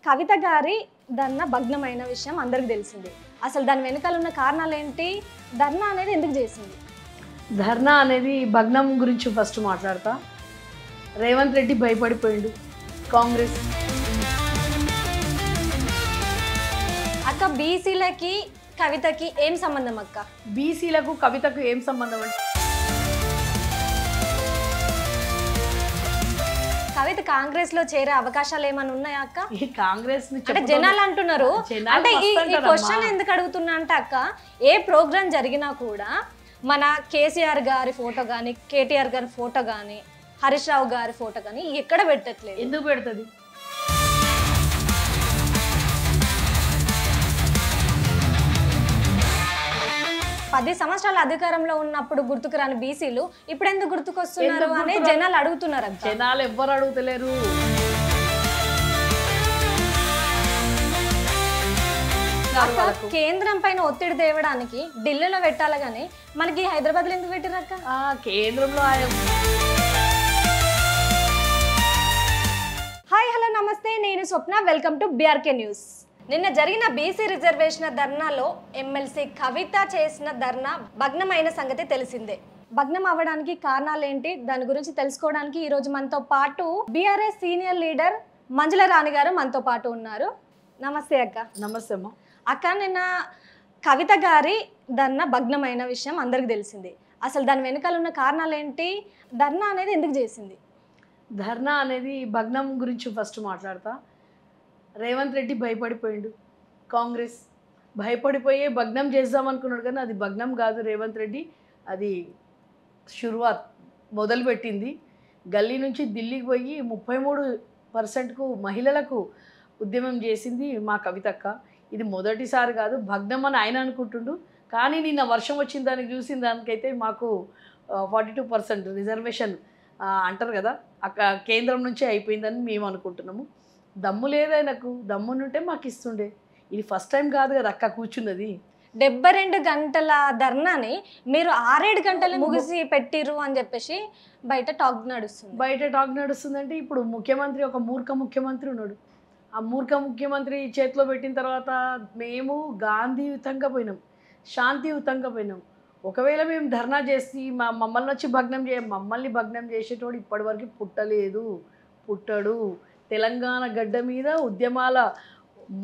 కవిత గారి ధర్నా భగ్నమైన విషయం అందరికీ తెలిసింది. అసలు దాని వెనకాల ఉన్న కారణాలు ఏంటి? ధర్నా అనేది ఎందుకు చేసింది? ధర్నా అనేది భగ్నం గురించి ఫస్ట్ మాట్లాడతా. రేవంత్ రెడ్డి భయపడిపోయిండు. కాంగ్రెస్ అక్క, బీసీలకి కవితకి ఏం సంబంధం అక్క? బీసీలకు కవితకు ఏం సంబంధం అంటే కవిత కాంగ్రెస్ లో చేరే అవకాశాలు ఏమైనా ఉన్నాయా అక్క? ఈ కాంగ్రెస్ అంటే జనాలు అంటున్నారు. అంటే ఈ క్వశ్చన్ ఎందుకు అడుగుతున్నా అంటే అక్క, ఏ ప్రోగ్రామ్ జరిగినా కూడా మన కేసీఆర్ గారి ఫోటో కానీ, కేటీఆర్ గారి ఫోటో కానీ, హరీష్ రావు గారి ఫోటో కానీ ఎక్కడ పెట్టట్లేదు. ఎందుకు పెడుతుంది? పది సంవత్సరాల అధికారంలో ఉన్నప్పుడు గుర్తుకు రాని బీసీలు ఇప్పుడు ఎందుకు గుర్తుకొస్తున్నారు అని జనాలు అడుగుతున్నారు. జనాలు ఎవ్వరు అడుగుతలేరు. కేంద్రం పైన ఒత్తిడి తేవడానికి ఢిల్లీలో పెట్టాలి కానీ మనకి హైదరాబాద్ లో ఎందుకు పెట్టిరక్క? కేంద్రంలో హాయ్, హలో, నమస్తే. నేను Swapna. Welcome to BRK news. నిన్న జరిగిన బీసీ రిజర్వేషన్ ధర్నాలో ఎమ్మెల్సీ కవిత చేసిన ధర్నా భగ్నమైన సంగతి తెలిసిందే. భగ్నం అవ్వడానికి కారణాలు ఏంటి, దాని గురించి తెలుసుకోవడానికి ఈ రోజు మనతో పాటు బీఆర్ఎస్ సీనియర్ లీడర్ మంజుల రాణి గారు మనతో పాటు ఉన్నారు. నమస్తే అక్క. నమస్తే అమ్మ. అక్క, నిన్న కవిత గారి ధర్నా భగ్నమైన విషయం అందరికీ తెలిసింది. అసలు దాని వెనకాల ఉన్న కారణాలు ఏంటి? ధర్నా అనేది ఎందుకు చేసింది? ధర్నా అనేది భగ్నం గురించి ఫస్ట్ మాట్లాడతా. రేవంత్ రెడ్డి భయపడిపోయిండు. కాంగ్రెస్ భయపడిపోయే భగ్నం చేద్దాం అనుకున్నాడు, కానీ అది భగ్నం కాదు. రేవంత్ రెడ్డి అది షురువాత్ మొదలుపెట్టింది. గల్లీ నుంచి ఢిల్లీకి పోయి 33% మహిళలకు ఉద్యమం చేసింది మా కవితక్క. ఇది మొదటిసారి కాదు, భగ్నం అని ఆయన అనుకుంటుండు. కానీ నిన్న వర్షం వచ్చిన దానికి చూసిన దానికైతే మాకు 42% రిజర్వేషన్ అంటారు కదా, అక్కడ కేంద్రం నుంచే అయిపోయిందని మేము అనుకుంటున్నాము. దమ్ము లేదు ఆయనకు. దమ్మునుంటే మాకు ఇస్తుండే. ఇది ఫస్ట్ టైం కాదు కదా అక్క కూర్చున్నది. 72 గంటల ధర్నాని మీరు 6-7 గంటలు ముగిసి పెట్టిరు అని చెప్పేసి బయట టాక్ నడుస్తుందంటే ఇప్పుడు ముఖ్యమంత్రి ఒక మూర్ఖ ముఖ్యమంత్రి ఉన్నాడు. ఆ మూర్ఖ ముఖ్యమంత్రి చేతిలో పెట్టిన తర్వాత మేము గాంధీయుతంగా పోయినాం, శాంతియుతంగా పోయినాం. ఒకవేళ మేము ధర్నా చేసి మమ్మల్ని భగ్నం చేసేటోడు ఇప్పటివరకు పుట్టడు. తెలంగాణ గడ్డ మీద ఉద్యమాల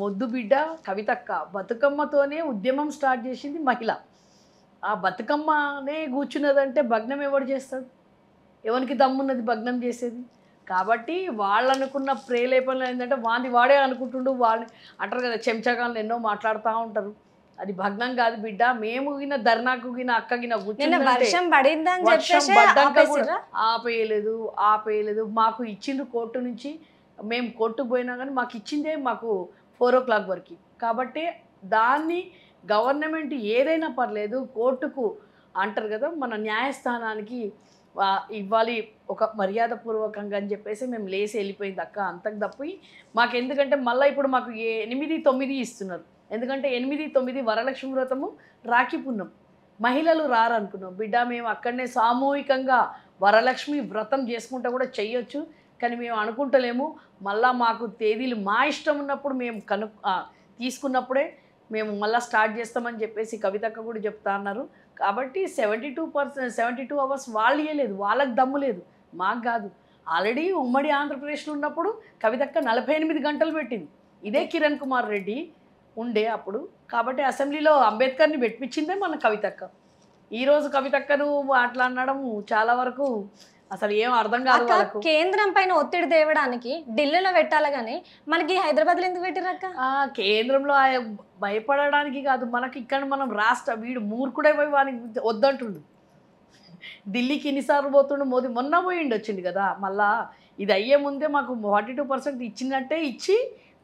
మొద్దు బిడ్డ కవితక్క. బతుకమ్మతోనే ఉద్యమం స్టార్ట్ చేసింది మహిళ. ఆ బతుకమ్మనే కూర్చున్నదంటే భగ్నం ఎవడు చేస్తాడు? ఎవరికి దమ్మున్నది భగ్నం చేసేది? కాబట్టి వాళ్ళు అనుకున్న ప్రేలేపనలు ఏంటంటే వాడే అనుకుంటుండు. వాళ్ళు అంటారు కదా, చెంచగాళ్ళు ఎన్నో మాట్లాడుతూ ఉంటారు. అది భగ్నం కాదు బిడ్డ. మేము గిన ధర్నాకు గిన అక్క గిన ఆపేయలేదు. మాకు ఇచ్చిండ్రు కోర్టు నుంచి. మేము కోర్టుకు పోయినా కానీ మాకు ఇచ్చిందే మాకు 4 o'clock వరకు. కాబట్టి దాన్ని గవర్నమెంట్ ఏదైనా పర్లేదు కోర్టుకు అంటారు కదా, మన న్యాయస్థానానికి ఇవ్వాలి ఒక మర్యాదపూర్వకంగా అని చెప్పేసి మేము లేసి వెళ్ళిపోయింది అక్క. అంతకు తప్పి మాకు ఎందుకంటే మళ్ళీ ఇప్పుడు మాకు 8-9 ఇస్తున్నారు. ఎందుకంటే 8-9 వరలక్ష్మి వ్రతము, రాఖీ పున్నం. మహిళలు రారనుకున్నాం బిడ్డ. మేము అక్కడనే సామూహికంగా వరలక్ష్మి వ్రతం చేసుకుంటా కూడా చెయ్యొచ్చు, కానీ మేము అనుకుంటలేము. మళ్ళీ మాకు తేదీలు మా ఇష్టం ఉన్నప్పుడు మేము తీసుకున్నప్పుడే మేము మళ్ళీ స్టార్ట్ చేస్తామని చెప్పేసి కవితక్క కూడా చెప్తా అన్నారు. కాబట్టి 72 అవర్స్ వాళ్ళు ఇవ్వలేదు. వాళ్ళకి దమ్ము లేదు, మాకు కాదు. ఆల్రెడీ ఉమ్మడి ఆంధ్రప్రదేశ్లో ఉన్నప్పుడు కవితక్క 48 గంటలు పెట్టింది. ఇదే కిరణ్ కుమార్ రెడ్డి ఉండే అప్పుడు. కాబట్టి అసెంబ్లీలో అంబేద్కర్ని పెట్టించిందే మన కవితక్క. ఈరోజు కవితక్కను మాట్లాడడం చాలా వరకు అసలు ఏం అర్థం కాదు. కేంద్రం పైన ఒత్తిడి తేవడానికి ఢిల్లీలో పెట్టాలి కానీ మనకి హైదరాబాద్ లో ఎందుకు పెట్టిరక్క? కేంద్రంలో భయపడడానికి కాదు, మనకి ఇక్కడ మనం వీడు మూర్ఖుడే పోయి వానికి వద్దంటుండు. ఢిల్లీకి ఎన్నిసార్లు పోతుండు మోదీ. మొన్న వచ్చిండు కదా. మళ్ళా ఇది అయ్యే ముందే మాకు 42% ఇచ్చినట్టే ఇచ్చి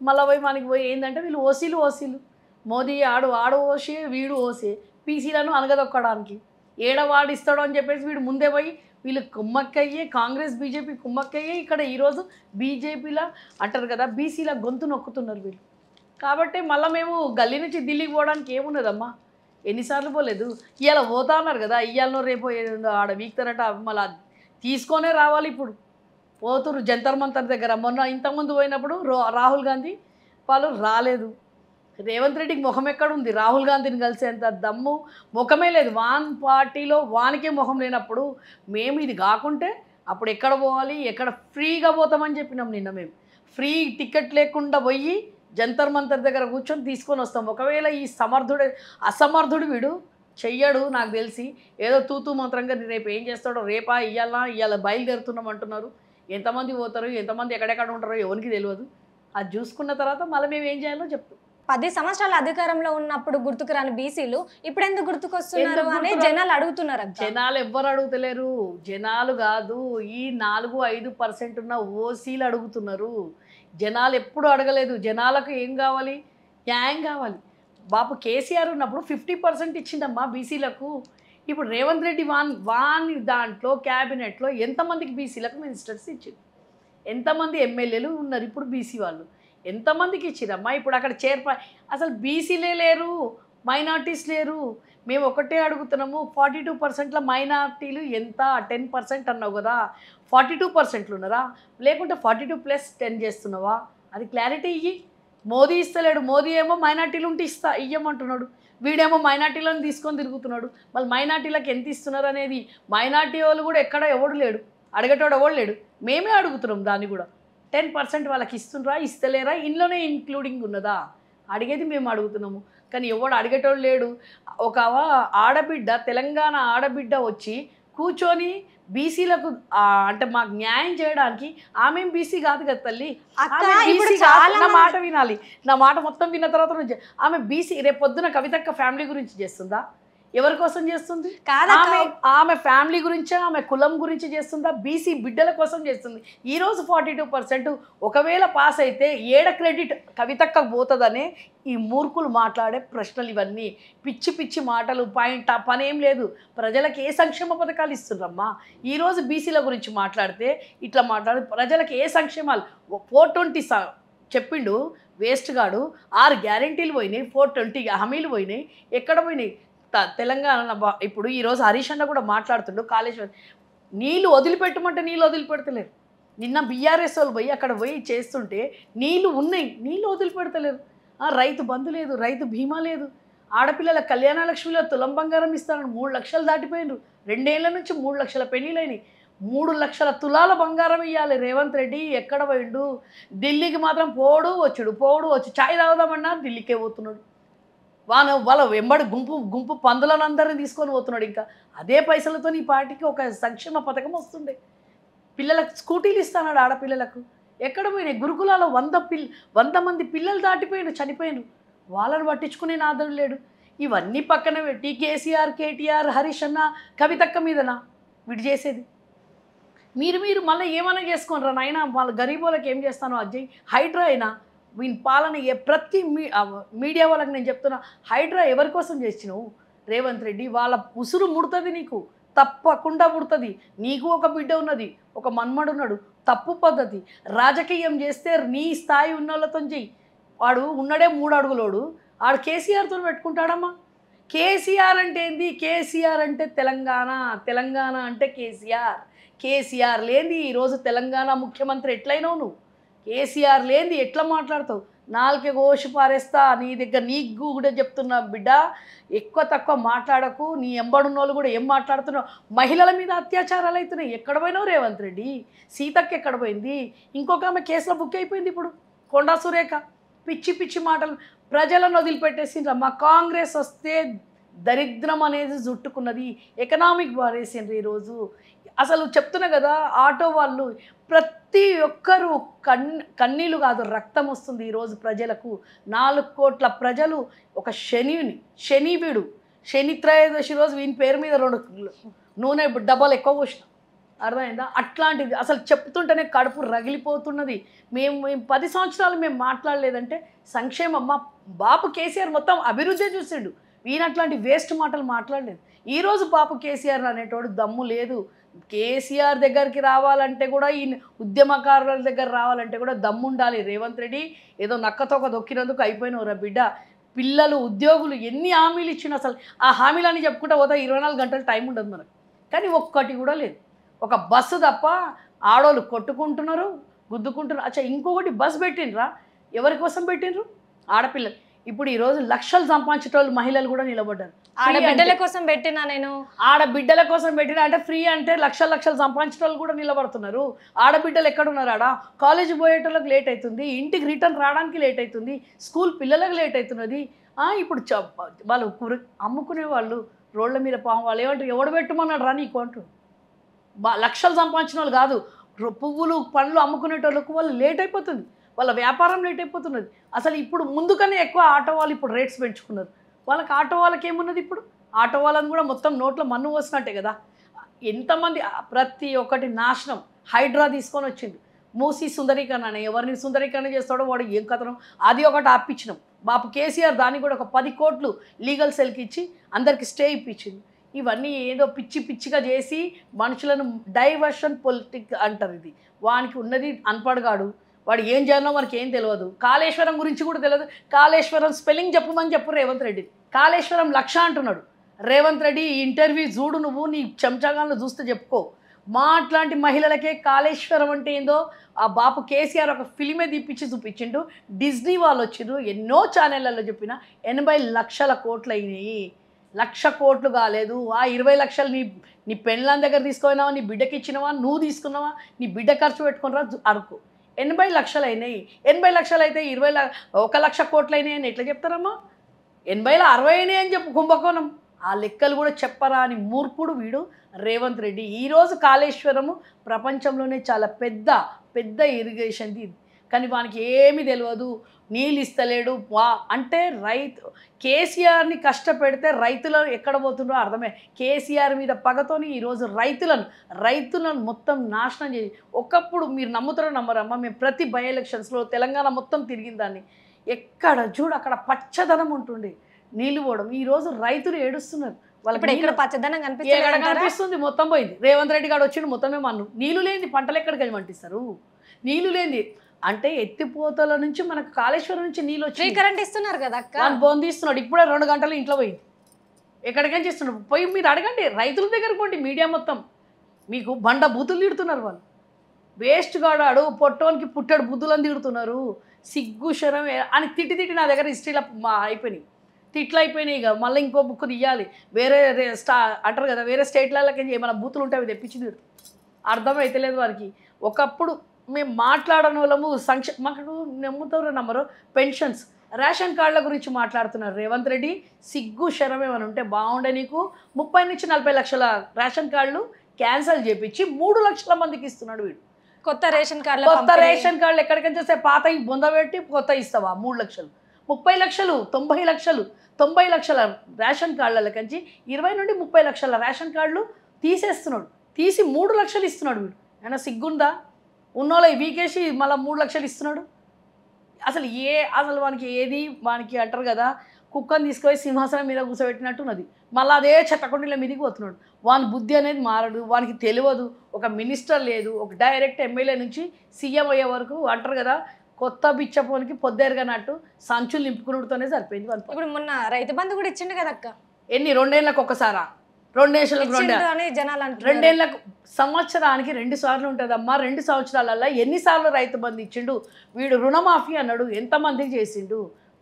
మళ్ళీ మనకి పోయి ఏంటంటే వీళ్ళు ఓసీలు మోదీ ఆడు ఓసీ, వీడు ఓసీ. పీసీలను అనగదొక్కడానికి ఏడవాడు ఇస్తాడు అని చెప్పేసి వీడు ముందే పోయి వీళ్ళు కుమ్మక్కయ్యే, కాంగ్రెస్ బీజేపీ కుమ్మక్కయ్యే ఇక్కడ ఈరోజు బీజేపీలా అంటారు కదా, బీసీల గొంతు నొక్కుతున్నారు వీళ్ళు. కాబట్టి మళ్ళీ మేము గల్లీ నుంచి ఢిల్లీకి పోవడానికి ఏమున్నదమ్మా? ఎన్నిసార్లు పోలేదు. ఇవాళ పోతా అన్నారు కదా, ఇవాళ రేపు ఆడ వీక్తారట, మళ్ళీ తీసుకొనే రావాలి. ఇప్పుడు పోతురు జంతర్ మంతర్ దగ్గర. మొన్న ఇంతకుముందు పోయినప్పుడు రాహుల్ గాంధీ చెప్పాలో రాలేదు. రేవంత్ రెడ్డికి ముఖం ఎక్కడుంది? రాహుల్ గాంధీని కలిసేంత దమ్ము ముఖమే లేదు. వాన్ పార్టీలో వానికే ముఖం లేనప్పుడు మేము ఇది కాకుంటే అప్పుడు ఎక్కడ పోవాలి, ఎక్కడ ఫ్రీగా పోతామని చెప్పినాం నిన్న. మేము ఫ్రీ టికెట్ లేకుండా పోయి జంతర్ మంతర్ దగ్గర కూర్చొని తీసుకొని వస్తాం. ఒకవేళ ఈ అసమర్థుడు వీడు చెయ్యడు నాకు తెలిసి, ఏదో తూతూ మంత్రంగా రేపు ఏం చేస్తాడో, రేపా ఇవాళ బయలుదేరుతున్నాం అంటున్నారు. ఎంతమంది పోతారు, ఎంతమంది ఎక్కడెక్కడ ఉంటారో ఎవరికి తెలియదు. అది చూసుకున్న తర్వాత మళ్ళీ మేము ఏం చేయాలో చెప్తాం. 10 సంవత్సరాల అధికారంలో ఉన్నప్పుడు గుర్తుకు రాని బీసీలు ఇప్పుడు ఎందుకు గుర్తుకొస్తున్నారు అని జనాలు అడుగుతున్నారు. జనాలు ఎవ్వరు అడుగుతలేరు. జనాలు కాదు, ఈ 4-5% ఉన్న ఓసీలు అడుగుతున్నారు. జనాలు ఎప్పుడు అడగలేదు. జనాలకు ఏం కావాలి? న్యాయం కావాలి. బాపు కేసీఆర్ ఉన్నప్పుడు 50% ఇచ్చిందమ్మా బీసీలకు. ఇప్పుడు రేవంత్ రెడ్డి వాని దాంట్లో క్యాబినెట్లో ఎంతమందికి బీసీలకు మినిస్టర్స్ ఇచ్చింది? ఎంతమంది ఎమ్మెల్యేలు ఉన్నారు ఇప్పుడు బీసీ వాళ్ళు? ఎంతమందికి ఇచ్చిరమ్మా? ఇప్పుడు అక్కడ అసలు బీసీలే లేరు, మైనార్టీస్ లేరు. మేము ఒకటే అడుగుతున్నాము, 42%లో మైనార్టీలు ఎంత? 10% అన్నావు కదా, 42% ఉన్నారా? లేకుంటే 42+10 చేస్తున్నావా? అది క్లారిటీ ఇయ్యి. మోదీ ఇస్తలేడు. మోదీ ఏమో మైనార్టీలు ఉంటే ఇయ్యమంటున్నాడు. వీడేమో మైనార్టీలను తీసుకొని తిరుగుతున్నాడు. మళ్ళీ మైనార్టీలకు ఎంత ఇస్తున్నారు అనేది మైనార్టీ వాళ్ళు కూడా ఎక్కడ ఎవడు లేడు, అడిగేటోడు ఎవడు లేడు. మేమే అడుగుతున్నాం దాన్ని కూడా. 10% వాళ్ళకి ఇస్తుండ్రా, ఇస్తలేరా, ఇంట్లోనే ఇంక్లూడింగ్ ఉన్నదా అడిగేది మేము అడుగుతున్నాము. కానీ ఎవడు అడిగేటోడు లేడు. ఒక ఆడబిడ్డ, తెలంగాణ ఆడబిడ్డ వచ్చి కూర్చొని బీసీలకు అంటే మాకు న్యాయం చేయడానికి, ఆమె బీసీ కాదు కదా తల్లి. నా మాట వినాలి. నా మాట మొత్తం విన్న తర్వాత నుంచి ఆమె బీసీ రేపు పొద్దున కవితక్క ఫ్యామిలీ గురించి చేస్తుందా? ఎవరి కోసం చేస్తుంది? ఆమె ఫ్యామిలీ గురించా, ఆమె కులం గురించి చేస్తుందా? బీసీ బిడ్డల కోసం చేస్తుంది. ఈరోజు 42% ఒకవేళ పాస్ అయితే ఏడ క్రెడిట్ కవితక్కకు పోతుందనే ఈ మూర్ఖులు మాట్లాడే ప్రశ్నలు ఇవన్నీ. పిచ్చి పిచ్చి మాటలు, పనేం లేదు. ప్రజలకు ఏ సంక్షేమ పథకాలు ఇస్తుండ్రమ్మా? ఈరోజు బీసీల గురించి మాట్లాడితే ఇట్లా మాట్లాడు. ప్రజలకు ఏ సంక్షేమాలు? 420 చెప్పిండు వేస్ట్ గాడు. 6 గ్యారెంటీలు పోయినాయి, 420 హామీలు పోయినాయి. ఎక్కడ పోయినాయి? తెలంగాణ ఇప్పుడు ఈరోజు హరీష్ అన్న కూడా మాట్లాడుతుండు. కాళేశ్వరం నీళ్ళు వదిలిపెట్టమంటే నీళ్ళు వదిలిపెడతలేరు. నిన్న బీఆర్ఎస్ వాళ్ళు పోయి అక్కడ పోయి చేస్తుంటే నీళ్ళు ఉన్నాయి, నీళ్ళు వదిలిపెడతలేరు. రైతు బంధు లేదు, రైతు బీమా లేదు. ఆడపిల్లల కళ్యాణ లక్ష్మిలో తులం బంగారం ఇస్తారని 3 లక్షలు దాటిపోయినారు. 2 ఏళ్ల నుంచి 3 లక్షల పెళ్ళిళ్ళైనాయి. 3 లక్షల తులాల బంగారం ఇవ్వాలి రేవంత్ రెడ్డి. ఎక్కడ పోయిండు? ఢిల్లీకి మాత్రం పోడు వచ్చు. ఛాయ్ తాగుదామన్నా ఢిల్లీకే పోతున్నాడు. వాళ్ళ వెంబడి గుంపు పందులను అందరినీ తీసుకొని పోతున్నాడు. ఇంకా అదే పైసలతో ఈ పార్టీకి ఒక సంక్షేమ పథకం వస్తుండే. పిల్లలకు స్కూటీలు ఇస్తున్నాడు ఆడపిల్లలకు. ఎక్కడ పోయినాయి? గురుకులాలో 100 మంది పిల్లలు దాటిపోయినారు, చనిపోయినారు. వాళ్ళని పట్టించుకునే నాదుడు లేడు. ఇవన్నీ పక్కన పెట్టి కేసీఆర్, కేటీఆర్, హరీష్ అన్న, కవితక్క మీదనా వీడు చేసేది? మీరు మళ్ళీ ఏమైనా చేసుకోనరా నాయన. వాళ్ళ గరీబులకు ఏం చేస్తానో అజ్జయ్. హైడ్రా అయినా వీని పాలన ప్రతి మీడియా వాళ్ళకి నేను చెప్తున్నా, హైడ్రా ఎవరి కోసం చేసినావు రేవంత్ రెడ్డి? వాళ్ళ ఉసురు ముడుతుంది నీకు, తప్పకుండా ముడుతుంది. నీకు ఒక బిడ్డ ఉన్నది, ఒక మన్మడు ఉన్నాడు. తప్పు పద్ధతి. రాజకీయం చేస్తే నీ స్థాయి ఉన్న వాళ్ళతో చెయ్యి. వాడు ఉన్నడే 3 అడుగులోడు, వాడు కేసీఆర్తో పెట్టుకుంటాడమ్మా. కేసీఆర్ అంటే ఏంది? కేసీఆర్ అంటే తెలంగాణ అంటే కేసీఆర్ లేనిది ఈరోజు తెలంగాణ ముఖ్యమంత్రి ఎట్లయినావు నువ్వు? కేసీఆర్ లేనిది ఎట్లా మాట్లాడతావు? నాలుకే కోసి పారేస్తా నీ దగ్గర. నీకు కూడా చెప్తున్నా బిడ్డ, ఎక్కువ తక్కువ మాట్లాడకు. నీ ఎంబడున్నోళ్ళు కూడా ఏం మాట్లాడుతున్నావు? మహిళల మీద అత్యాచారాలు అవుతున్నాయి. ఎక్కడ పోయినావు రేవంత్ రెడ్డి? సీతక్క ఎక్కడ పోయింది? ఇంకొక ఆమె కేసులో బుక్ అయిపోయింది ఇప్పుడు, కొండా సురేఖ. పిచ్చి పిచ్చి మాటలు ప్రజలను వదిలిపెట్టేసిండ్రు. మా కాంగ్రెస్ వస్తే దరిద్రం అనేది జుట్టుకున్నది. ఎకనామిక్ బారేసిండ్రు ఈరోజు. అసలు చెప్తున్నా కదా, ఆటో వాళ్ళు ప్రతి ఒక్కరూ కన్నీళ్ళు కాదు, రక్తం వస్తుంది ఈరోజు ప్రజలకు. 4 కోట్ల ప్రజలు ఒక శని త్రయోదశి రోజు వీని పేరు మీద 2 నూనె డబ్బాలు ఎక్కువ పోసిన. అర్థమైందా? అట్లాంటిది అసలు చెప్తుంటేనే కడుపు రగిలిపోతున్నది. మేము 10 సంవత్సరాలు మేము మాట్లాడలేదంటే సంక్షేమం. మా బాపు కేసీఆర్ మొత్తం అభివృద్ధి చూసిండు. ఈయన అట్లాంటి వేస్ట్ మాటలు మాట్లాడలేదు. ఈరోజు బాపు కేసీఆర్ అనేటోడు దమ్ము లేదు. కేసీఆర్ దగ్గరికి రావాలంటే కూడా, ఈ ఉద్యమకారుల దగ్గర రావాలంటే కూడా దమ్ము ఉండాలి. రేవంత్ రెడ్డి ఏదో నక్కతోక దొక్కినందుకు అయిపోయినవురా బిడ్డ. పిల్లలు, ఉద్యోగులు ఎన్ని హామీలు ఇచ్చినా అసలు ఆ హామీలని చెప్పుకుంటా పోతా 24 గంటలు టైం ఉండదు మనకు. కానీ ఒక్కటి కూడా లేదు. ఒక బస్సు తప్ప ఆడోళ్ళు కొట్టుకుంటున్నారు, గుద్దుకుంటున్నారు. అచ్చా ఇంకొకటి బస్సు పెట్టిండ్రా, ఎవరి కోసం పెట్టిండ్రు? ఆడపిల్లలు. ఇప్పుడు ఈరోజు లక్షలు సంపాదించేటోళ్ళు మహిళలు కూడా నిలబడ్డారు. ఆడబిడ్డల కోసం పెట్టినా నేను. ఆడబిడ్డల కోసం పెట్టిన అంటే ఫ్రీ అంటే లక్షలు సంపాదించేటోళ్ళు కూడా నిలబడుతున్నారు. ఆడబిడ్డలు ఎక్కడున్నారు? ఆడ కాలేజీ పోయేటోళ్ళకి లేట్ అవుతుంది, ఇంటికి రిటర్న్ రావడానికి లేట్ అవుతుంది, స్కూల్ పిల్లలకు లేట్ అవుతున్నది. ఇప్పుడు వాళ్ళు అమ్ముకునే వాళ్ళు రోడ్ల మీద పాము వాళ్ళు ఏమంటారు? ఎవడు పెట్టుమన్నాడు రా నీకు అంటారు. లక్షలు సంపాదించిన వాళ్ళు కాదు, పువ్వులు పండ్లు అమ్ముకునేటోళ్ళకు వాళ్ళు లేట్ అయిపోతుంది, వాళ్ళ వ్యాపారం లేట్ అయిపోతున్నది. అసలు ఇప్పుడు ముందుకనే ఎక్కువ ఆటో వాళ్ళు ఇప్పుడు రేట్స్ పెంచుకున్నారు. వాళ్ళకి ఆటో వాళ్ళకి ఏమున్నది? ఇప్పుడు ఆటో వాళ్ళని కూడా మొత్తం నోట్లో మన్ను పోసినట్టే కదా. ఎంతమంది ప్రతి ఒక్కటి నాశనం. హైడ్రా తీసుకొని వచ్చింది, మూసి సుందరీకరణ. ఎవరిని సుందరీకరణ చేస్తాడో వాడు ఏం కథనం. అది ఒకటి ఆపించినాం. బాపు కేసీఆర్ దాన్ని కూడా ఒక 10 కోట్లు లీగల్ సెల్కి ఇచ్చి అందరికి స్టే ఇప్పించింది. ఇవన్నీ ఏదో పిచ్చిగా చేసి మనుషులను డైవర్షన్ పొలిటిక్ అంటారు. ఇది వానికి ఉన్నది అన్పడగాడు. వాడు ఏం చేయాలో మనకి ఏం తెలియదు. కాళేశ్వరం గురించి కూడా తెలియదు. కాళేశ్వరం స్పెల్లింగ్ చెప్పమని చెప్పు రేవంత్ రెడ్డి. కాళేశ్వరం 1,00,000 అంటున్నాడు రేవంత్ రెడ్డి. ఈ ఇంటర్వ్యూ చూడు, నువ్వు నీ చెంచాగాలను చూస్తే చెప్పుకో. మా అట్లాంటి మహిళలకే కాళేశ్వరం అంటే ఏందో ఆ బాపు కేసీఆర్ ఒక ఫిలిమే తీపిచ్చి చూపించిండు. డిజ్నీ వాళ్ళు వచ్చిండ్రు, ఎన్నో ఛానళ్ళల్లో చెప్పిన 80 లక్షల కోట్లు అయినాయి. 1,00,000 కోట్లు కాలేదు. ఆ 20 లక్షలు నీ పెళ్ళాం దగ్గర తీసుకున్నావా, నీ బిడ్డకి ఇచ్చినవా, నువ్వు తీసుకున్నావా, నీ బిడ్డ ఖర్చు పెట్టుకున్నారా అరకు. 80 లక్షలు అయినాయి. 80 లక్షలు అయితే 1,00,000 కోట్లు అయినాయి అని ఎట్లా చెప్తారమ్మా? 80లో 60 అయినాయి అని చెప్పు కుంభకోణం. ఆ లెక్కలు కూడా చెప్పరా అని మూర్ఖుడు వీడు రేవంత్ రెడ్డి. ఈరోజు కాళేశ్వరము ప్రపంచంలోనే చాలా పెద్ద ఇరిగేషన్ది, కానీ వానికి ఏమీ తెలియదు. నీళ్ళు ఇస్తలేడు అంటే రైతు కేసీఆర్ని కష్టపెడితే రైతులు ఎక్కడ పోతుండో అర్థమే. కేసీఆర్ మీద పగతోని ఈరోజు రైతులను మొత్తం నాశనం చేసి. ఒకప్పుడు మీరు నమ్ముతారో నమ్మరమ్మా, మేము ప్రతి బై ఎలక్షన్స్లో తెలంగాణ మొత్తం తిరిగిన దాన్ని. ఎక్కడ చూడు అక్కడ పచ్చదనం ఉంటుండే, నీళ్ళు పోవడం. ఈరోజు రైతులు ఏడుస్తున్నారు. వాళ్ళకి ఎక్కడ పచ్చదనం కనిపిస్తుంది? మొత్తం పోయింది. రేవంత్ రెడ్డి గారు వచ్చిండు, మొత్తమే మన్ను. నీళ్ళు లేని పంటలు ఎక్కడికి వెళ్ళి పండిస్తారు? నీళ్ళు లేని అంటే ఎత్తిపోతల నుంచి మనకు కాళేశ్వరం నుంచి నీళ్ళు వచ్చి కరెంట్ ఇస్తున్నారు కదా అక్క. వాళ్ళు బొందిస్తున్నాడు. ఇప్పుడే 2 గంటలు ఇంట్లో పోయింది. ఎక్కడికైనా చేస్తున్నాడు. పోయి మీరు అడగండి, రైతుల దగ్గర పోండి. మీడియా మొత్తం మీకు బండ బూతులు తిడుతున్నారు. వాళ్ళు వేస్ట్ గాడాడు, పొట్టోనికి పుట్టాడు బుద్ధులని తిడుతున్నారు. సిగ్గు శరం అని తిట్టి నా దగ్గర హిస్టరీలో అయిపోయినాయి, తిట్లు అయిపోయినాయి. ఇక మళ్ళీ ఇంకో బుక్ తీయాలి. వేరే అంటారు కదా, వేరే స్టేట్లకి ఏమైనా బూతులు ఉంటే అవి తెప్పించి తిడుతుంది. అర్థమైతలేదు వారికి. ఒకప్పుడు మేము మాట్లాడని వాళ్ళము మాకు నమ్మరు పెన్షన్స్, రేషన్ కార్డుల గురించి మాట్లాడుతున్నారు రేవంత్ రెడ్డి. సిగ్గు శరం ఏమైనా ఉంటే బాగుండే నీకు. 30 నుంచి 40 లక్షల రేషన్ కార్డులు క్యాన్సిల్ చేపించి 3 లక్షల మందికి ఇస్తున్నాడు వీడు. కొత్త రేషన్ కార్డులు ఎక్కడికైనా చేస్తే పాత బొందబెట్టి కొత్త ఇస్తావా? 3 లక్షలు, 30 లక్షలు, 90 లక్షల రేషన్ కార్డుల కంచి 20 నుండి 30 లక్షల రేషన్ కార్డులు తీసేస్తున్నాడు. తీసి 3 లక్షలు ఇస్తున్నాడు వీడు. అయినా సిగ్గుందా? ఉన్నోళ్ళ వీకేసి మళ్ళీ 3 లక్షలు ఇస్తున్నాడు. అసలు వానికి అంటారు కదా, కుక్కని తీసుకొని సింహాసనం మీద కూర్చోబెట్టినట్టున్నది. మళ్ళీ అదే చెత్తకొండల మీదకి పోతున్నాడు. వాని బుద్ధి అనేది మారడు, వానికి తెలియదు. ఒక మినిస్టర్ లేదు, ఒక డైరెక్ట్ ఎమ్మెల్యే నుంచి సీఎం అయ్యే వరకు అంటారు కదా, కొత్త బిచ్చపోనికి పొద్దేరుగానట్టు సంచులు నింపుకున్నతోనే సరిపోయింది. ఇప్పుడు మొన్న రైతు బంధు కూడా ఇచ్చిండు కదా అక్క. ఎన్ని 2 ఏళ్ళకి ఒక్కసారా? 2 ఏళ్ళకు 2 ఏళ్ళకు సంవత్సరానికి 2 సార్లు ఉంటుందమ్మా. 2 సంవత్సరాలల్లో ఎన్నిసార్లు రైతు బంధు ఇచ్చిండు వీడు? రుణమాఫీ అన్నాడు, ఎంతమందికి చేసిండు?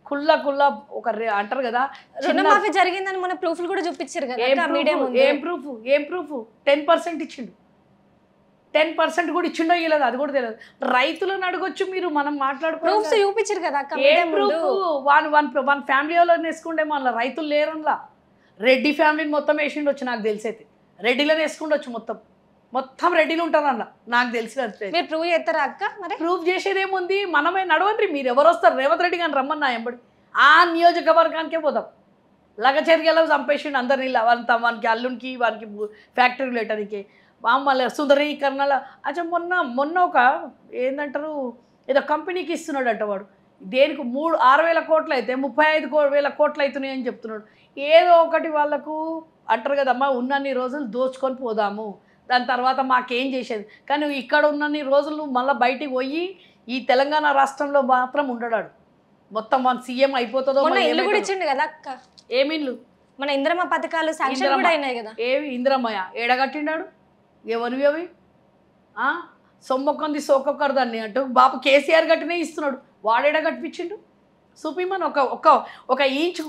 కుల్ల ఒక అంటారు కదా, రుణమాఫీ జరిగిందని మన ప్రూఫ్లు కూడా చూపించారు కదా. ఏం ప్రూఫ్? 10% ఇచ్చిండు. 10% కూడా ఇచ్చిండో ఇవ్వలేదు అది కూడా తెలియదు. రైతులను అడగొచ్చు మీరు, మనం ప్రూఫ్స్ చూపించారు కదా. ఏం ప్రూఫ్? వన్ ఫ్యామిలీ వాళ్ళని వేసుకుంటే మళ్ళీ రైతులు లేరనలా. రెడ్డి ఫ్యామిలీని మొత్తం వేసిండొచ్చు నాకు తెలిసైతే. రెడ్డిలోనే వేసుకుండొచ్చు మొత్తం రెడ్డిలు ఉంటారు అన్న నాకు తెలిసినట్టు. మీరు ప్రూవ్ చేస్తారా అక్క? మరి ప్రూవ్ చేసేదేముంది, మనమే నడవండి. మీరు ఎవరు వస్తారు? రేవంత్ రెడ్డి గారిని రమ్మన్నా ఎంబడి ఆ నియోజకవర్గానికే పోదాం. లగచర్యలో చంపేసిండు అందరినీ. వానికి అల్లునికి వానికి ఫ్యాక్టరీ లేటానికి మళ్ళీ సుందరీకరణలో. అచ్చా మొన్న ఒక ఏంటంటారు ఏదో కంపెనీకి ఇస్తున్నాడు అంట వాడు. దేనికి 6,000 కోట్లు అయితే 35,000 కోట్లు అవుతున్నాయి అని చెప్తున్నాడు. ఏదో ఒకటి వాళ్ళకు అంటారు కదమ్మా, ఉన్నన్ని రోజులు దోచుకొని పోదాము, దాని తర్వాత మాకేం చేసేది. కానీ ఇక్కడ ఉన్నన్ని రోజులు మళ్ళీ బయటికి పోయి ఈ తెలంగాణ రాష్ట్రంలో మాత్రం ఉండడాడు. మొత్తం మన సీఎం అయిపోతుందో. ఇల్లు కూడా ఇచ్చిండు కదా అక్క. ఏమిల్లు? మన ఇంద్రమ్మ పథకాలు శాంక్షన్ కూడా అయినాయి కదా. ఏవి ఇంద్రమ్మయ్య ఏడగట్టిండాడు? ఎవరివి అవి? సొమ్మొక్కంది సోకొక్కరు దాన్ని అంటూ బాపు కేసీఆర్ గట్టినే ఇస్తున్నాడు. వాడేడ కట్టించిండు చూపిమని ఒక ఒక ఒక ఇంచు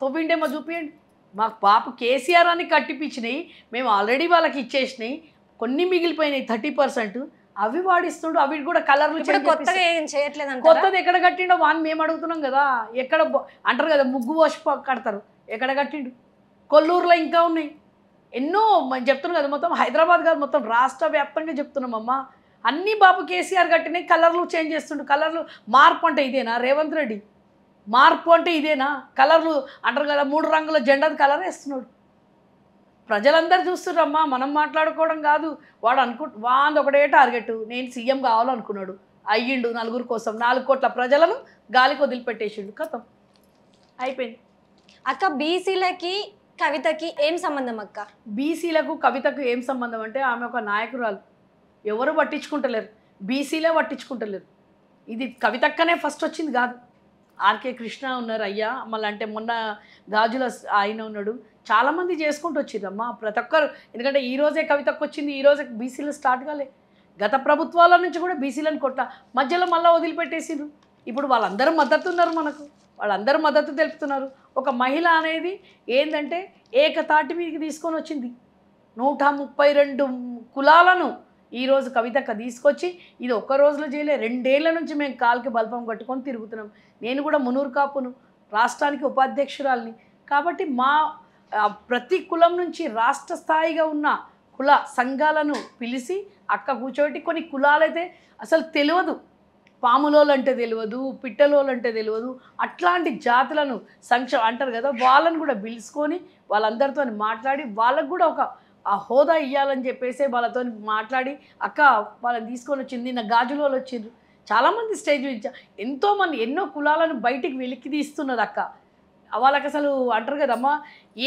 తవ్విండేమో చూపియండి. మాకు పాప కేసీఆర్ అని కట్టిపించినాయి, మేము ఆల్రెడీ వాళ్ళకి ఇచ్చేసినాయి, కొన్ని మిగిలిపోయినాయి 30%. అవి వాడిస్తుండు, అవి కూడా కలర్లు కొత్తగా ఏం చేయట్లేదు. కొత్తది ఎక్కడ కట్టిండో వాడిని మేము అడుగుతున్నాం కదా. ఎక్కడ అంటారు కదా ముగ్గు పోసి కడతారు, ఎక్కడ కట్టిండు? కొల్లూరులో ఇంకా ఉన్నాయి ఎన్నో. మనం చెప్తున్నాం కదా, మొత్తం హైదరాబాద్ కాదు మొత్తం రాష్ట్ర వ్యాప్తంగా చెప్తున్నామమ్మా. అన్నీ బాబు కేసీఆర్ కట్టినాయి, కలర్లు చేంజ్ చేస్తుండు. కలర్లు మార్పు అంటే ఇదేనా రేవంత్ రెడ్డి? మార్పు అంటే ఇదేనా? కలర్లు అంటారు కదా 3 రంగుల జెండా కలర్ వేస్తున్నాడు. ప్రజలందరూ చూస్తున్నారమ్మా, మనం మాట్లాడుకోవడం కాదు. వాడు వాంది ఒకటే టార్గెట్, నేను సీఎం కావాలనుకున్నాడు, అయ్యిండు. నలుగురు కోసం 4 కోట్ల ప్రజలను గాలికి వదిలిపెట్టేసిండు, కథం అయిపోయింది. అక్క బీసీలకి కవితకి ఏం సంబంధం అక్క? బీసీలకు కవితకు ఏం సంబంధం అంటే ఆమె ఒక నాయకురాలు, ఎవరు పట్టించుకుంటలేరు, బీసీలే పట్టించుకుంటలేరు. ఇది కవితక్కనే ఫస్ట్ వచ్చింది కాదు. ఆర్కే కృష్ణ ఉన్నారు అయ్యా, మళ్ళీ అంటే మొన్న గాజుల ఆయన ఉన్నాడు, చాలామంది చేసుకుంటూ వచ్చిందమ్మా ప్రతి ఒక్కరు. ఎందుకంటే ఈరోజే కవితకు వచ్చింది, ఈరోజే బీసీలు స్టార్ట్ కాలే. గత ప్రభుత్వాల నుంచి కూడా బీసీలను మధ్యలో మళ్ళీ వదిలిపెట్టేసిండ్రు. ఇప్పుడు వాళ్ళందరూ మద్దతు ఉన్నారు, మనకు వాళ్ళందరూ మద్దతు తెలుపుతున్నారు. ఒక మహిళ అనేది ఏంటంటే ఏకతాటి మీదకి తీసుకొని వచ్చింది. 132 కులాలను ఈరోజు కవితక్క తీసుకొచ్చి, ఇది ఒక్క రోజులో చేయలే, 2 ఏళ్ల నుంచి మేము కాలుకి బల్పం కట్టుకొని తిరుగుతున్నాం. నేను కూడా మునూరు కాపును, రాష్ట్రానికి ఉపాధ్యక్షురాలిని. కాబట్టి మా ప్రతి కులం నుంచి రాష్ట్ర స్థాయిగా ఉన్న కుల సంఘాలను పిలిచి అక్క కూర్చోబెట్టి, కొన్ని కులాలైతే అసలు తెలియదు, పాములోలు అంటే తెలియదు, పిట్టలోలు అంటే తెలియదు, అట్లాంటి జాతులను అంటారు కదా, వాళ్ళని కూడా పిలుచుకొని వాళ్ళందరితో మాట్లాడి వాళ్ళకు కూడా ఒక ఆ హోదా ఇవ్వాలని చెప్పేసి వాళ్ళతో మాట్లాడి అక్క వాళ్ళని తీసుకొని వచ్చింది. నిన్న గాజుల వాళ్ళు వచ్చిండ్రు, చాలామంది స్టేజ్ మీద ఎంతోమంది ఎన్నో కులాలను బయటికి వెలికి తీస్తున్నది అక్క. వాళ్ళకి అసలు అంటారు కదమ్మా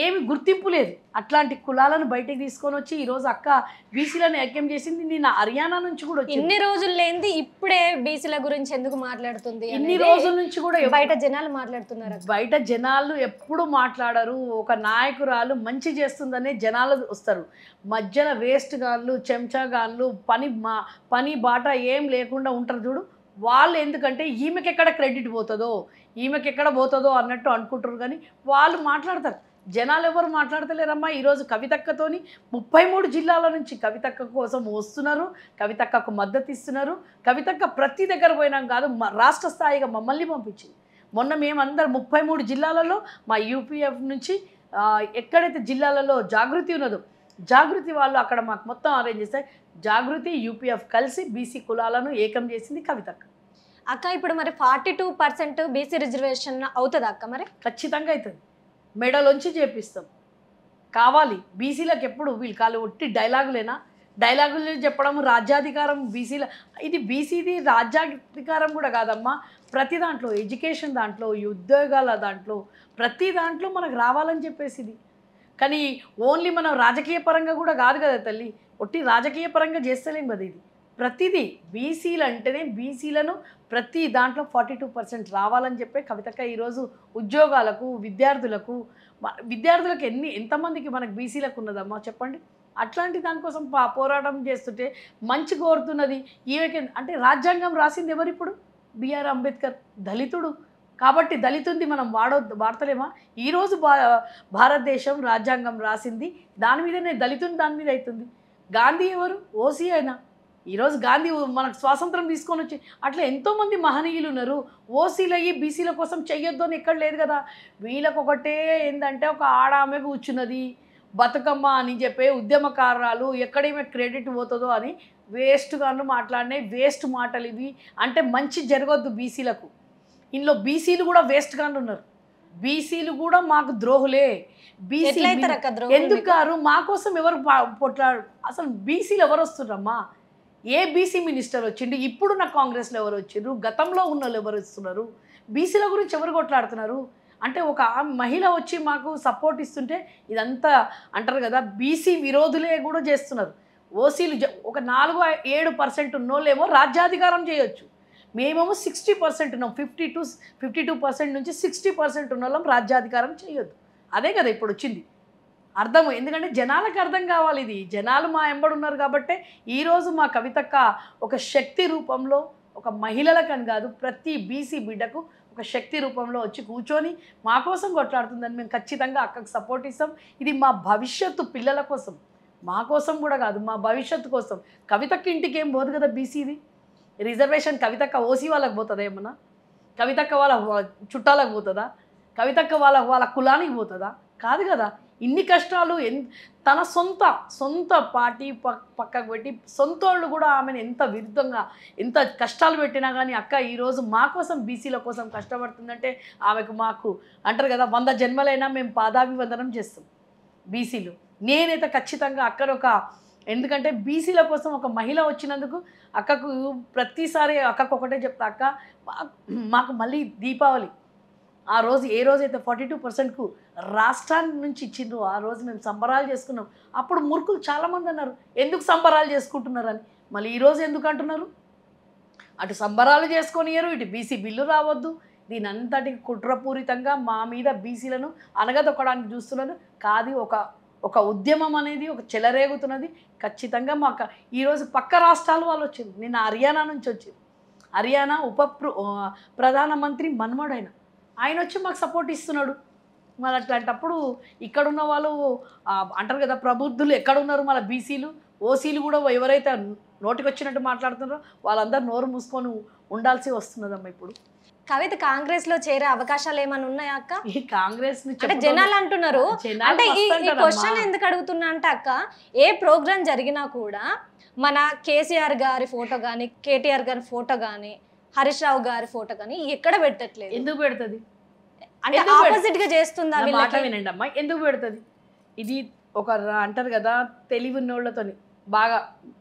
ఏమి గుర్తింపు లేదు. అట్లాంటి కులాలను బయటికి తీసుకొని వచ్చి ఈరోజు అక్క బీసీలను ఐక్యం చేసింది. నిన్న హర్యానా నుంచి కూడా వచ్చింది. ఇన్ని రోజులు లేనిది ఇప్పుడే బీసీల గురించి ఎందుకు మాట్లాడుతుంది? ఇన్ని రోజుల నుంచి కూడా బయట జనాలు మాట్లాడుతున్నారు. బయట జనాలు ఎప్పుడు మాట్లాడరు. ఒక నాయకురాలు మంచి చేస్తుందనే జనాలు వస్తారు. మధ్యలో వేస్ట్ గాన్లు, చెంచాగాన్లు, పని బాట ఏం లేకుండా ఉంటారు చూడు, వాళ్ళు ఎందుకంటే ఈమెకి ఎక్కడ క్రెడిట్ పోతుందో, ఈమెకి ఎక్కడ పోతుందో అన్నట్టు అనుకుంటారు. కానీ వాళ్ళు మాట్లాడతారు, జనాలు ఎవరు మాట్లాడతలేరమ్మా. ఈరోజు కవితక్కతోని 33 జిల్లాల నుంచి కవితక్క కోసం వస్తున్నారు, కవితక్కకు మద్దతు ఇస్తున్నారు. కవితక్క ప్రతి దగ్గర పోయినాం కాదు, రాష్ట్ర స్థాయిగా మమ్మల్ని పంపించింది. మొన్న మేమందరం 33 జిల్లాలలో మా యూపీఎఫ్ నుంచి ఎక్కడైతే జిల్లాలలో జాగృతి ఉన్నదో, జాగృతి వాళ్ళు అక్కడ మాకు మొత్తం అరేంజ్ చేస్తే జాగృతి యూపీఎఫ్ కలిసి బీసీ కులాలను ఏకం చేసింది కవితక్క. అక్క ఇప్పుడు మరి 42% బీసీ రిజర్వేషన్ అవుతుంది అక్క? మరి ఖచ్చితంగా అవుతుంది, మెడలోంచి చేపిస్తాం. కావాలి బీసీలకు. ఎప్పుడు వీళ్ళు కాలు ఒట్టి డైలాగులేనా? డైలాగులు చెప్పడం రాజ్యాధికారం బీసీల, ఇది బీసీది రాజ్యాధికారం కూడా కాదమ్మా. ప్రతి దాంట్లో, ఎడ్యుకేషన్ దాంట్లో, ఉద్యోగాల దాంట్లో, ప్రతి దాంట్లో మనకు రావాలని చెప్పేసి. కానీ ఓన్లీ మనం రాజకీయ పరంగా కూడా కాదు కదా తల్లి, ఒట్టి రాజకీయ పరంగా చేస్తలేం కదా. ఇది ప్రతిదీ బీసీలు అంటేనే బీసీలను ప్రతి దాంట్లో 42% రావాలని చెప్పే కవితక్క ఈరోజు ఉద్యోగాలకు, విద్యార్థులకు ఎంతమందికి మనకు బీసీలకు ఉన్నదమ్మా చెప్పండి. అట్లాంటి దానికోసం పోరాటం చేస్తుంటే మంచి కోరుతున్నది ఈమెకి. అంటే రాజ్యాంగం రాసింది ఎవరు ఇప్పుడు? బిఆర్ అంబేద్కర్, దళితుడు. కాబట్టి దళితుడిని మనం వాడతలేమా? ఈరోజు భారతదేశం రాజ్యాంగం రాసింది దాని మీదనే, దళితుని దాని మీద అవుతుంది. గాంధీ ఎవరు? ఓసీ అయినా. ఈరోజు గాంధీ మనకు స్వాతంత్రం తీసుకొని వచ్చి అట్లా ఎంతోమంది మహనీయులు ఉన్నారు. ఓసీలు అయ్యి బీసీల కోసం చెయ్యొద్దు అని ఎక్కడ లేదు కదా. వీళ్ళకు ఒకటే ఏంటంటే ఒక ఆడామె కూర్చున్నది బతుకమ్మ అని చెప్పే ఉద్యమకారాలు, ఎక్కడేమే క్రెడిట్ పోతుందో అని వేస్ట్గాను మాట్లాడినే వేస్ట్ మాటలు ఇవి. అంటే మంచి జరగొద్దు బీసీలకు. ఇందులో బీసీలు కూడా వేస్ట్గాను ఉన్నారు. బీసీలు కూడా మాకు ద్రోహులే. బీసీ ఎందుకు గారు మా కోసం ఎవరు పొట్లాడు? అసలు బీసీలు ఎవరు వస్తున్నారమ్మా? ఏ బీసీ మినిస్టర్ వచ్చిండు? ఇప్పుడున్న కాంగ్రెస్లో ఎవరు వచ్చిండ్రు? గతంలో ఉన్న వాళ్ళు ఎవరు ఇస్తున్నారు? బీసీల గురించి ఎవరు కొట్లాడుతున్నారు? అంటే ఒక మహిళ వచ్చి మాకు సపోర్ట్ ఇస్తుంటే ఇదంతా అంటారు కదా బీసీ విరోధులే కూడా చేస్తున్నారు. ఓసీలు ఒక 4-7% ఉన్నోళ్ళేమో రాజ్యాధికారం చేయొచ్చు, మేమేమో 60% ఉన్నాం. 52% నుంచి 60% ఉన్న వాళ్ళం రాజ్యాధికారం చేయొద్దు. అదే కదా ఇప్పుడు వచ్చింది అర్థం. ఎందుకంటే జనాలకు అర్థం కావాలి. ఇది జనాలు మా ఎంబడి ఉన్నారు కాబట్టే ఈరోజు మా కవితక్క ఒక శక్తి రూపంలో ఒక మహిళలకని కాదు ప్రతి బీసీ బిడ్డకు ఒక శక్తి రూపంలో వచ్చి కూర్చొని మా కోసం కొట్లాడుతుందని మేము ఖచ్చితంగా అక్కకు సపోర్ట్ ఇస్తాం. ఇది మా భవిష్యత్తు పిల్లల కోసం, మా కోసం కూడా కాదు, మా భవిష్యత్తు కోసం. కవితకి ఇంటికి ఏం పోదు కదా బీసీది రిజర్వేషన్. కవితక్క ఓసీ వాళ్ళకి పోతుందా ఏమన్నా? కవితక్క వాళ్ళ చుట్టాలకు పోతుందా? కవితక్క వాళ్ళ కులానికి పోతుందా? కాదు కదా. ఇన్ని కష్టాలు తన సొంత పార్టీ పక్కకు పెట్టి సొంత వాళ్ళు కూడా ఆమెను ఎంత విరుద్ధంగా ఎంత కష్టాలు పెట్టినా కానీ అక్క ఈరోజు మా కోసం బీసీల కోసం కష్టపడుతుందంటే ఆమెకు మాకు అంటారు కదా 100 జన్మలైనా మేము పాదాభివందనం చేస్తాం బీసీలు. నేనైతే ఖచ్చితంగా ఎందుకంటే బీసీల కోసం ఒక మహిళ వచ్చినందుకు అక్కకు ప్రతిసారి అక్కకు ఒకటే చెప్తా, అక్క మాకు మళ్ళీ దీపావళి ఆ రోజు ఏ రోజైతే 42%కు రాష్ట్రాన్ని నుంచి ఇచ్చిండ్రు ఆ రోజు మేము సంబరాలు చేసుకున్నాం. అప్పుడు మూర్ఖులు చాలామంది అన్నారు ఎందుకు సంబరాలు చేసుకుంటున్నారని. మళ్ళీ ఈరోజు ఎందుకు అంటున్నారు? అటు సంబరాలు చేసుకొనియరు, ఇటు బీసీ బిల్లు రావద్దు. దీని అంతటికి కుట్రపూరితంగా మా మీద బీసీలను అనగదొక్కడానికి చూస్తున్నారు. కాదు ఒక ఉద్యమం అనేది ఒక చెలరేగుతున్నది. ఖచ్చితంగా మాకు ఈరోజు పక్క రాష్ట్రాల వాళ్ళు వచ్చింది. నిన్న హర్యానా నుంచి వచ్చింది. హర్యానా ప్రధానమంత్రి మన్మోడ్ ఆయన వచ్చి మాకు సపోర్ట్ ఇస్తున్నాడు. మరి అట్లాంటప్పుడు ఇక్కడున్న వాళ్ళు అంటారు కదా ప్రబుద్ధులు ఎక్కడున్నారు? మన బీసీలు ఓసీలు కూడా ఎవరైతే నోటికి వచ్చినట్టు మాట్లాడుతున్నారో వాళ్ళందరూ నోరు మూసుకొని ఉండాల్సి వస్తున్నదమ్మా. ఇప్పుడు కవిత కాంగ్రెస్ లో చేరే అవకాశాలు ఏమైనా ఉన్నాయా అక్క? ఈ కాంగ్రెస్ అంటే జనాలు అంటున్నారు. అంటే ఈ క్వశ్చన్ ఎందుకు అడుగుతున్నా అంటే అక్క, ఏ ప్రోగ్రామ్ జరిగినా కూడా మన కేసీఆర్ గారి ఫోటో కానీ కేటీఆర్ గారి ఫోటో కానీ హరీష్ రావు గారి ఫోటో కానీ ఎక్కడ పెట్టట్లేదు. ఎందుకు పెడుతుంది? అంటే ఆపోజిట్ గా చేస్తుందా? మాట వినండి అమ్మా, ఎందుకు పెడుతుంది? ఇది అంటారు కదా తెలివి ఉన్నోళ్ళతోని బాగా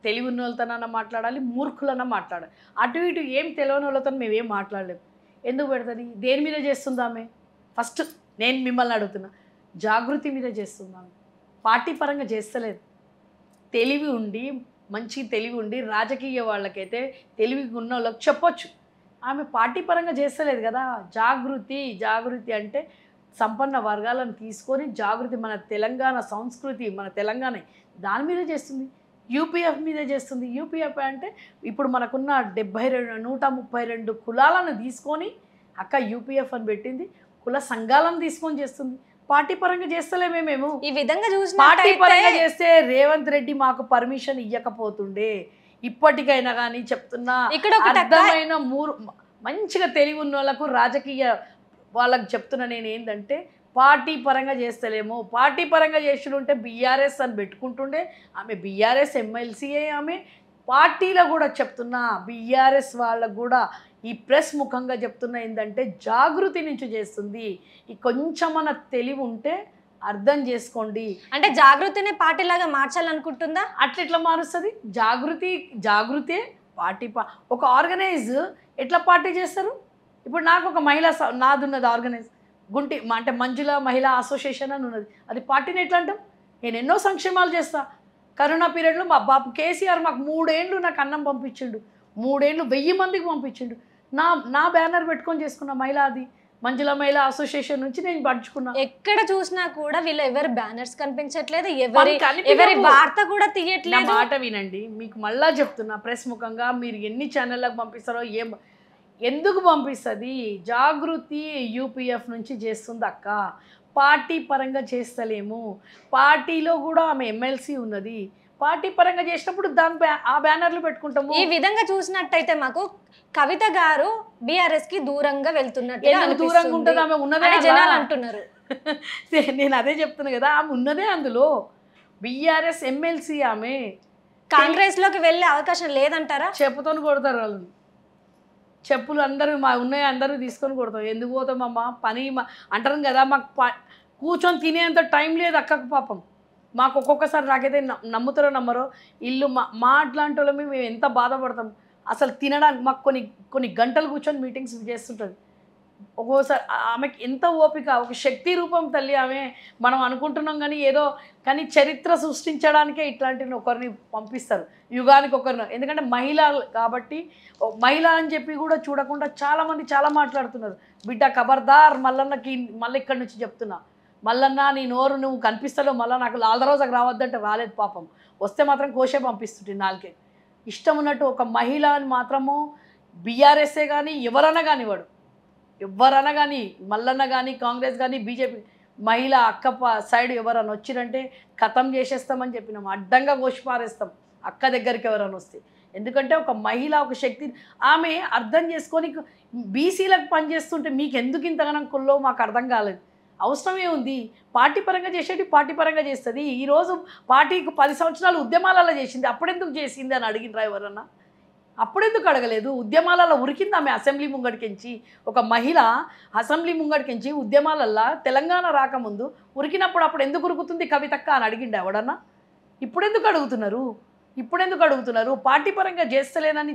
తెలివి ఉన్న వాళ్ళతోనన్నా మాట్లాడాలి, మూర్ఖులన్నా మాట్లాడాలి. అటు ఇటు ఏం తెలియని వాళ్ళతో మేమేం మాట్లాడలేము. ఎందుకు పెడుతుంది? దేని మీద చేస్తుంది ఆమె? ఫస్ట్ నేను మిమ్మల్ని అడుగుతున్నా, జాగృతి మీద చేస్తుంది ఆమె. పార్టీ పరంగా చేస్తలేదు. తెలివి ఉండి మంచి తెలివి ఉండి రాజకీయ వాళ్ళకైతే తెలివి ఉన్న వాళ్ళకి చెప్పొచ్చు. ఆమె పార్టీ పరంగా చేస్తలేదు కదా. జాగృతి అంటే సంపన్న వర్గాలను తీసుకొని జాగృతి మన తెలంగాణ సంస్కృతి మన తెలంగాణ దాని మీద చేస్తుంది. యూపీఎఫ్ మీద చేస్తుంది. యూపీఎఫ్ అంటే ఇప్పుడు మనకున్న 132 కులాలను తీసుకొని అక్క యూపీఎఫ్ అని పెట్టింది. కుల సంఘాలను తీసుకొని చేస్తుంది. పార్టీ పరంగా చేస్తలేమే మేము. ఈ విధంగా చూసి పార్టీ పరంగా చేస్తే రేవంత్ రెడ్డి మాకు పర్మిషన్ ఇవ్వకపోతుండే. ఇప్పటికైనా కానీ చెప్తున్నా, అర్థమైన మంచిగా తెలివి ఉన్న వాళ్ళకు రాజకీయ వాళ్ళకి చెప్తున్నా నేను ఏంటంటే పార్టీ పరంగా చేస్తలేము. పార్టీ పరంగా చేస్తుంటే బీఆర్ఎస్ అని పెట్టుకుంటుండే. ఆమె బీఆర్ఎస్ ఎమ్మెల్సీఏ. ఆమె పార్టీలో కూడా చెప్తున్నా బీఆర్ఎస్ వాళ్ళకు కూడా ఈ ప్రెస్ ముఖంగా చెప్తున్నా ఏంటంటే జాగృతి నుంచి చేస్తుంది. ఈ కొంచెమన్న తెలివి ఉంటే అర్థం చేసుకోండి. అంటే జాగృతిని పార్టీ లాగా మార్చాలనుకుంటుందా? అట్లా మారుస్తుంది. జాగృతే పార్టీ ఒక ఆర్గనైజ్ ఎట్లా పార్టీ చేస్తారు? ఇప్పుడు నాకు ఒక నాది ఉన్నది ఆర్గనైజ్ అంటే మంజుల మహిళా అసోసియేషన్ అని ఉన్నది. అది పార్టీని ఎట్లా అంటాం? నేను ఎన్నో సంక్షేమాలు చేస్తా. కరోనా పీరియడ్లో మా బాబు కేసీఆర్ మాకు 3 ఏళ్ళు నాకు అన్నం పంపించిండు. 3 ఏళ్ళు 1000 మందికి పంపించిండు. నా బ్యానర్ పెట్టుకొని చేసుకున్న మహిళ అది మంజుల మహిళా అసోసియేషన్ నుంచి నేను పడుచుకున్నా. ఎక్కడ చూసినా కూడా వీళ్ళు ఎవరి బ్యానర్స్ కనిపించట్లేదు, ఎవరి వార్త కూడా తీయట్లేదు. మాట వినండి, మీకు మళ్ళా చెప్తున్నా ప్రెస్ ముఖంగా మీరు ఎన్ని ఛానళ్ళకు పంపిస్తారో ఎందుకు పంపిస్తుంది? జాగృతి యూపీఎఫ్ నుంచి చేస్తుంది అక్క. పార్టీ పరంగా చేస్తలేము. పార్టీలో కూడా ఆమె ఎమ్మెల్సీ ఉన్నది. పార్టీ పరంగా చేసినప్పుడు ఆ బ్యానర్లు పెట్టుకుంటాము. ఈ విధంగా చూసినట్టయితే మాకు కవిత గారు బీఆర్ఎస్ కి దూరంగా వెళ్తున్నట్టు దూరంగా ఉంటుంది. ఆమె ఉన్నదే జనాలు అంటున్నారు. నేను అదే చెప్తున్నా కదా, ఆమె ఉన్నదే అందులో బీఆర్ఎస్ ఎమ్మెల్సీ. ఆమె కాంగ్రెస్ లోకి వెళ్ళే అవకాశం లేదంటారా? చెప్పుతోని కొడతారు వాళ్ళు. చెప్పులు అందరూ ఉన్నాయి అందరూ తీసుకొని కొడతాం. ఎందుకు పోతామమ్మా? పని అంటారు కదా, మాకు కూర్చొని తినేంత టైం లేదు అక్కకు పాపం. మాకు ఒక్కొక్కసారి నాకైతే నమ్ముతారో నమ్మరో ఇల్లు మా అట్లాంటి వాళ్ళు మేము ఎంత బాధపడతాం అసలు తినడానికి. మాకు కొన్ని గంటలు కూర్చొని మీటింగ్స్ చేస్తుంటుంది. ఒక్కోసారి ఆమెకి ఎంత ఓపిక, ఒక శక్తి రూపం తల్లి ఆమె. మనం అనుకుంటున్నాం కానీ చరిత్ర సృష్టించడానికే ఇట్లాంటిని ఒకరిని పంపిస్తారు, యుగానికి ఒకరిని. ఎందుకంటే మహిళ కాబట్టి మహిళ అని చెప్పి కూడా చూడకుండా చాలామంది చాలా మాట్లాడుతున్నారు. బిడ్డ ఖబర్దార్ మల్లన్నకి మళ్ళీ ఇక్కడి నుంచి చెప్తున్నా, మల్లన్న నీ నోరు నువ్వు కనిపిస్తలేవు, మళ్ళీ నాకు లాల్దరోజుకు రావద్దంటే రాలేదు పాపం. వస్తే మాత్రం కోసే పంపిస్తుంటే నాలుగే ఇష్టం ఉన్నట్టు ఒక మహిళ అని మాత్రము బీఆర్ఎస్ఏ కానీ ఎవరన్నా కానివాడు, ఎవరన్నా కానీ మల్లన్న కానీ కాంగ్రెస్ కానీ బీజేపీ మహిళ సైడ్ ఎవరన్నా వచ్చిరంటే ఖతం చేసేస్తామని చెప్పినాం, అడ్డంగా కోసి పారేస్తాం అక్క దగ్గరికి ఎవరైనా వస్తే. ఎందుకంటే ఒక మహిళ ఒక శక్తి ఆమె అర్థం చేసుకొని బీసీలకు పనిచేస్తుంటే మీకు ఎందుకు ఇంతగానం కుల్లో మాకు అర్థం కాలేదు. అవసరమే ఉంది, పార్టీ పరంగా చేసేది పార్టీ పరంగా చేస్తుంది. ఈరోజు పార్టీకి 10 సంవత్సరాలు ఉద్యమాలలో చేసింది, అప్పుడెందుకు చేసింది అని అడిగినరా ఎవరన్నా? అప్పుడెందుకు అడగలేదు? ఉద్యమాలలో ఉరికింది ఆమె అసెంబ్లీ ముంగడికించి. ఒక మహిళ అసెంబ్లీ ముంగడికించి ఉద్యమాలల్లో తెలంగాణ రాకముందు ఉరికినప్పుడు అప్పుడు ఎందుకు ఉరుకుతుంది కవితక్క అని అడిగిండు ఎవడన్నా? ఇప్పుడెందుకు అడుగుతున్నారు? పార్టీ పరంగా చేస్తలేనని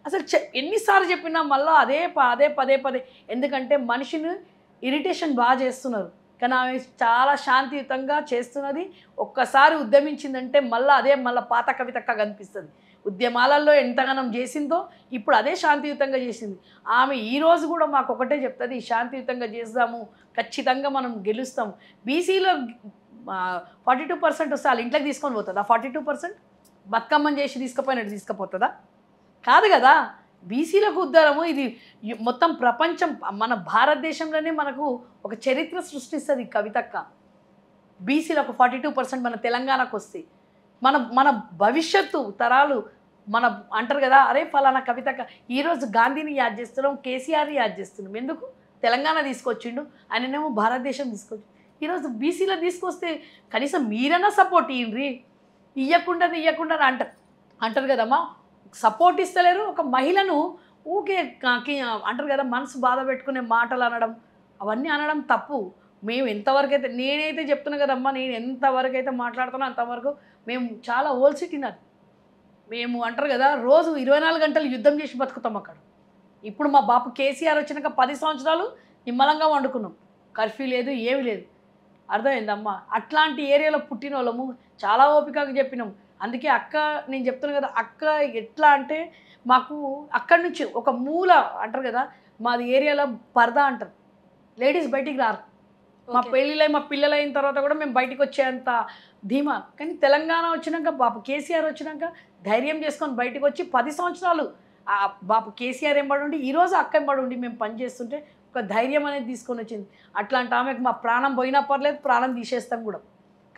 అసలు ఎన్నిసార్లు చెప్పినా మళ్ళీ అదే పదే ఎందుకంటే మనిషిని ఇరిటేషన్ బాగా చేస్తున్నారు. కానీ ఆమె చాలా శాంతియుతంగా చేస్తున్నది. ఒక్కసారి ఉద్యమించిందంటే మళ్ళీ పాత కవితక్క కనిపిస్తుంది. ఉద్యమాలలో ఎంతగానం చేసిందో ఇప్పుడు అదే శాంతియుతంగా చేసింది ఆమె. ఈరోజు కూడా మాకు ఒకటే చెప్తుంది, శాంతియుతంగా చేద్దాము, ఖచ్చితంగా మనం గెలుస్తాము. బీసీలో 42% వస్తే వాళ్ళ ఇంట్లోకి తీసుకొని పోతుందా? 42% బతుకమ్మని చేసి తీసుకుపోయినట్టు తీసుకుపోతుందా? కాదు కదా. బీసీలకు ఉద్ధారము ఇది మొత్తం ప్రపంచం, మన భారతదేశంలోనే మనకు ఒక చరిత్ర సృష్టిస్తుంది కవితక్క. బీసీలకు 42% మన తెలంగాణకు వస్తే మన భవిష్యత్తు తరాలు మన అంటారు కదా, అరే ఫలానా కవితక్క. ఈరోజు గాంధీని యాద్ చేస్తున్నాం, కేసీఆర్ని యాద్ చేస్తున్నాం. ఎందుకు? తెలంగాణ తీసుకొచ్చిండు, ఆయననేమో భారతదేశం తీసుకొచ్చి. ఈరోజు బీసీలో తీసుకొస్తే కనీసం మీరైనా సపోర్ట్ ఇయ్యండి. ఇయ్యకుండా అంటారు కదమ్మా, సపోర్ట్ ఇస్తలేరు. ఒక మహిళను ఊకే అంటారు కదా, మనసు బాధ పెట్టుకునే మాటలు అనడం, అవన్నీ అనడం తప్పు. మేము ఎంతవరకు అయితే నేనైతే చెప్తున్నా కదమ్మా, నేను ఎంతవరకు అయితే మాట్లాడుతున్నా అంతవరకు మేము చాలా ఓల్సిటినది. మేము అంటారు కదా, రోజు 24 గంటలు యుద్ధం చేసి బతుకుతాం అక్కడ. ఇప్పుడు మా బాపు కేసీఆర్ వచ్చినాక 10 సంవత్సరాలు నిమ్మలంగా వండుకున్నాం, కర్ఫ్యూ లేదు, ఏమీ లేదు. అర్థమైందమ్మా? అట్లాంటి ఏరియాలో పుట్టిన వాళ్ళము చాలా ఓపికగా చెప్పినాం. అందుకే అక్క, నేను చెప్తున్నాను కదా, అక్క ఎట్లా అంటే మాకు అక్కడి నుంచి ఒక మూల అంటారు కదా, మాది ఏరియాలో పరదా అంటారు, లేడీస్ బయటికి రారు. మా పెళ్ళిళ్ళై మా పిల్లలు అయిన తర్వాత కూడా మేము బయటికి వచ్చేంత ధీమా. కానీ తెలంగాణ వచ్చినాక, బాపు కేసీఆర్ వచ్చినాక ధైర్యం చేసుకొని బయటకు వచ్చి 10 సంవత్సరాలు ఆ బాపు కేసీఆర్ ఎంబడి ఉండి ఈరోజు అక్క ఎంబడి ఉండి మేము పనిచేస్తుంటే ఒక ధైర్యం అనేది తీసుకొని వచ్చింది. అట్లాంటి ఆమెకు మా ప్రాణం పోయినా పర్లేదు, ప్రాణం తీసేస్తాం కూడా,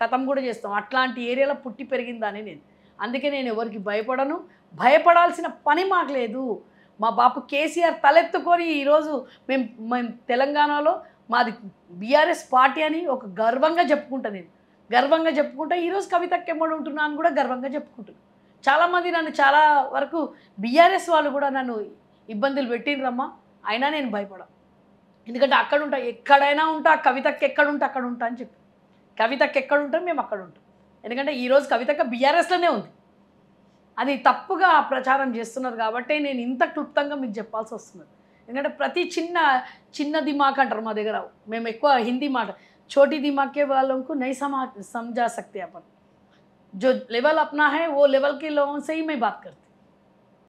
కథం కూడా చేస్తాం. అట్లాంటి ఏరియాలో పుట్టి పెరిగిందని నేను. అందుకే నేను ఎవరికి భయపడను, భయపడాల్సిన పని మాకు లేదు. మా బాపు కేసీఆర్ తలెత్తుకొని ఈరోజు మేము తెలంగాణలో మాది బీఆర్ఎస్ పార్టీ అని ఒక గర్వంగా చెప్పుకుంటా. నేను గర్వంగా చెప్పుకుంటా. ఈరోజు కవితక్క ఎమ్మడి ఉంటున్నా అని కూడా గర్వంగా చెప్పుకుంటున్నాను. చాలామంది నన్ను చాలా వరకు బీఆర్ఎస్ వాళ్ళు కూడా నన్ను ఇబ్బందులు పెట్టిండ్రమ్మా, అయినా నేను భయపడా. ఎందుకంటే అక్కడ ఉంటా, ఎక్కడైనా ఉంటా, కవితక్క ఎక్కడ ఉంటా అక్కడ ఉంటా అని చెప్పి. కవితక్క ఎక్కడ ఉంటాం మేము అక్కడ ఉంటాం. ఎందుకంటే ఈరోజు కవితక్క బీఆర్ఎస్లోనే ఉంది. అది తప్పుగా ప్రచారం చేస్తున్నారు కాబట్టి నేను ఇంత క్లుప్తంగా మీకు చెప్పాల్సి వస్తున్నది. ఎందుకంటే ప్రతి చిన్న దిమాక్ అంటారు మా దగ్గర. మేము ఎక్కువ హిందీ మాట, छोटी दिमाग के वालों को नहीं समझा सकते अपन. जो लेवल अपना है वो लेवल के लोगों से ही मैं बात करती.